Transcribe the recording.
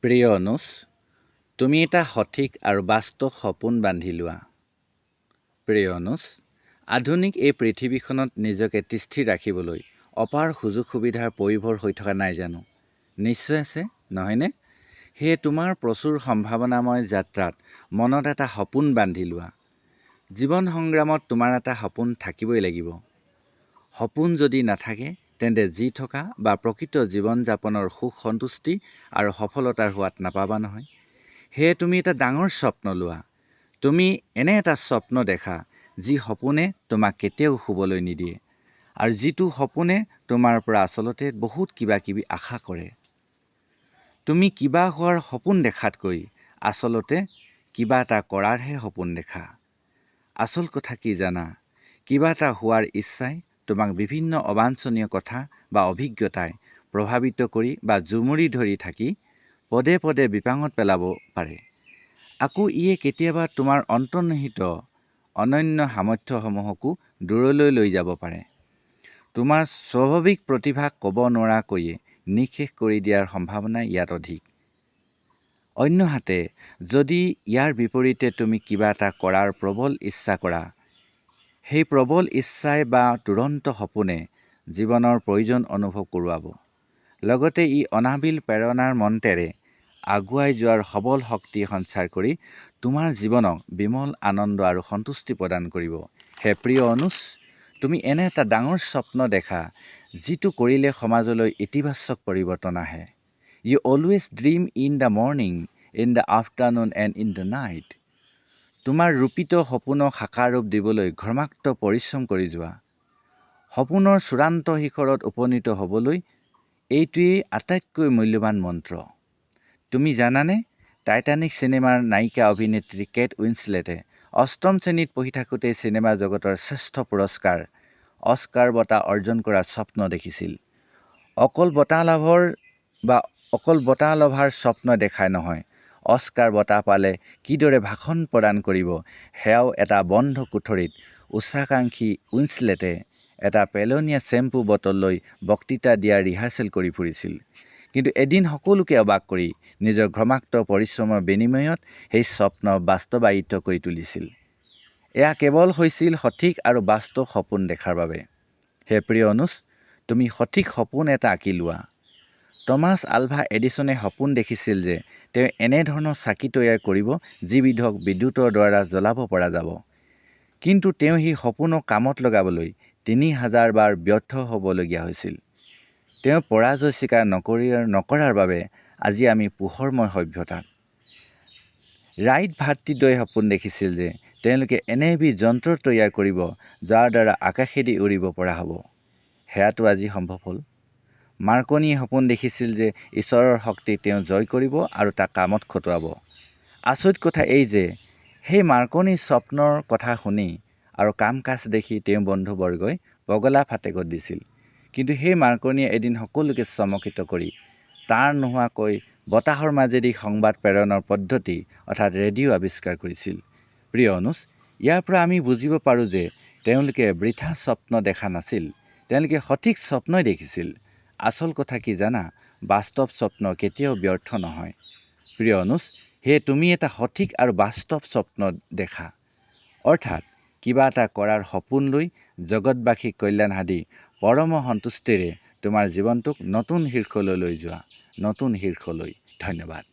প্ৰিয় অনুজ, তুমি এটা সঠিক আৰু বাস্তৱ সপোন বান্ধি লোৱা। প্ৰিয় অনুজ, আধুনিক এই পৃথিৱীখনত নিজকে তিষ্ঠি ৰাখিবলৈ অপাৰ সুযোগ সুবিধাৰ পৰিভৰ হৈ থকা নাই জানো? নিশ্চয় আছে, নহয়নে? সেয়ে তোমাৰ প্ৰচুৰ সম্ভাৱনাময় যাত্ৰাত মনত এটা সপোন বান্ধি লোৱা। জীৱন সংগ্ৰামত তোমাৰ এটা সপোন থাকিবই লাগিব। সপোন যদি নাথাকে তেন্তে যি থকা বা প্ৰকৃত জীৱন যাপনৰ সুখ সন্তুষ্টি আৰু সফলতাৰ সোৱাদ নাপাবা নহয়। সেয়ে তুমি এটা ডাঙৰ স্বপ্ন লোৱা। তুমি এনে এটা স্বপ্ন দেখা যি সপোনে তোমাক কেতিয়াও শুবলৈ নিদিয়ে আৰু যিটো সপোনে তোমাৰ পৰা আচলতে বহুত কিবা কিবি আশা কৰে। তুমি কিবা হোৱাৰ সপোন দেখাতকৈ আচলতে কিবা এটা কৰাৰহে সপোন দেখা। আচল কথা কি জানা? কিবা এটা হোৱাৰ ইচ্ছাই তোমাক বিভিন্ন অবাঞ্ছনীয় কথা বা অভিজ্ঞতাই প্ৰভাৱিত কৰি বা জুমুৰি ধৰি থাকি পদে পদে বিপাঙত পেলাব পাৰে। আকৌ ইয়ে কেতিয়াবা তোমাৰ অন্তৰ্নিহিত অনন্য সামৰ্থ্যসমূহকো দূৰলৈ লৈ যাব পাৰে। তোমাৰ স্বাভাৱিক প্ৰতিভাক ক'ব নোৱাৰাকৈয়ে নিঃশেষ কৰি দিয়াৰ সম্ভাৱনা ইয়াত অধিক। অন্যহাতে যদি ইয়াৰ বিপৰীতে তুমি কিবা এটা কৰাৰ প্ৰবল ইচ্ছা কৰা, সেই প্ৰবল ইচ্ছাই বা তুৰন্ত সপোনে জীৱনৰ প্ৰয়োজন অনুভৱ কৰোৱাব। লগতে ই অনাবিল প্ৰেৰণাৰ মন্ত্ৰেৰে আগুৱাই যোৱাৰ সবল শক্তি সঞ্চাৰ কৰি তোমাৰ জীৱনক বিমল আনন্দ আৰু সন্তুষ্টি প্ৰদান কৰিব। হে প্ৰিয় অনুজ, তুমি এনে এটা ডাঙৰ স্বপ্ন দেখা যিটো কৰিলে সমাজলৈ ইতিবাচক পৰিৱৰ্তন আহে। You always dream in the morning, in the afternoon and in the night. তোমাৰ ৰূপিত সপোনক সাকাৰ ৰূপ দিবলৈ ঘৰ্মাক্ত পৰিশ্ৰম কৰি যোৱা। সপোনৰ চূড়ান্ত শিখৰত উপনীত হ'বলৈ এইটোৱেই আটাইতকৈ মূল্যৱান মন্ত্ৰ। তুমি জানানে, টাইটানিক চিনেমাৰ নায়িকা অভিনেত্ৰী কেট উইন্সলেটে ৮ম শ্ৰেণীত পঢ়ি থাকোঁতেই চিনেমা জগতৰ শ্ৰেষ্ঠ পুৰস্কাৰ অস্কাৰ বঁটা অৰ্জন কৰাৰ স্বপ্ন দেখিছিল। অকল বঁটা লভাৰ স্বপ্ন দেখাই নহয়, অস্কাৰ বঁটা পালে কিদৰে ভাষণ প্ৰদান কৰিব সেয়াও এটা বন্ধ কোঠৰীত উচ্চাকাংক্ষী উইন্সলেটে এটা পেলনীয়া শ্বেম্পু বটল লৈ বক্তৃতা দিয়াৰ ৰিহাৰ্চেল কৰি ফুৰিছিল। কিন্তু এদিন সকলোকে অবাক কৰি নিজৰ ঘৰ্মাক্ত পৰিশ্ৰমৰ বিনিময়ত সেই স্বপ্ন বাস্তৱায়িত কৰি তুলিছিল। এয়া কেৱল হৈছিল সঠিক আৰু বাস্তৱ সপোন দেখাৰ বাবে। হে প্ৰিয় অনুজ, তুমি সঠিক সপোন এটা আঁকি লোৱা। টমাছ আলভা এডিছনে সপোন দেখিছিল যে তেওঁ এনেধৰণৰ চাকি তৈয়াৰ কৰিব যিবিধক বিদ্যুতৰ দ্বাৰা জ্বলাব পৰা যাব। কিন্তু তেওঁ সেই সপোনক কামত লগাবলৈ ৩০০০ বাৰ ব্যৰ্থ হ'বলগীয়া হৈছিল। তেওঁ পৰাজয় স্বীকাৰ নকৰাৰ বাবে আজি আমি পোহৰময় সভ্যতাত। ৰাইট ভাতৃদ্বয়ে সপোন দেখিছিল যে তেওঁলোকে এনে এবিধ যন্ত্ৰ তৈয়াৰ কৰিব যাৰ দ্বাৰা আকাশেদি উৰিব পৰা হ'ব। সেয়াটো আজি সম্ভৱ হ'ল। মাৰ্কনিয়ে সপোন দেখিছিল যে ঈশ্বৰৰ শক্তিক তেওঁ জয় কৰিব আৰু তাক কামত খটুৱাব। আচৰিত কথা এই যে সেই মাৰ্কনিৰ স্বপ্নৰ কথা শুনি আৰু কাম কাজ দেখি তেওঁ বন্ধুবৰ্গই পগলা ফাটেকত দিছিল। কিন্তু সেই মাৰ্কনিয়ে এদিন সকলোকে চমকিত কৰি তাঁৰ নোহোৱাকৈ বতাহৰ মাজেদি সংবাদ প্ৰেৰণৰ পদ্ধতি অৰ্থাৎ ৰেডিঅ' আৱিষ্কাৰ কৰিছিল। প্ৰিয় অনুজ, ইয়াৰ পৰা আমি বুজিব পাৰোঁ যে তেওঁলোকে বৃথা স্বপ্ন দেখা নাছিল, তেওঁলোকে সঠিক স্বপ্নই দেখিছিল। আচল কথা কি জানা? বাস্তৱ স্বপ্ন কেতিয়াও ব্যৰ্থ নহয়। প্ৰিয় অনুজ, সেয়ে তুমি এটা সঠিক আৰু বাস্তৱ স্বপ্ন দেখা, অৰ্থাৎ কিবা এটা কৰাৰ সপোন লৈ জগতবাসীক কল্যাণ সাধি পৰম সন্তুষ্টিৰে তোমাৰ জীৱনটোক নতুন শীৰ্ষলৈ লৈ যোৱা। নতুন শীৰ্ষলৈ। ধন্যবাদ।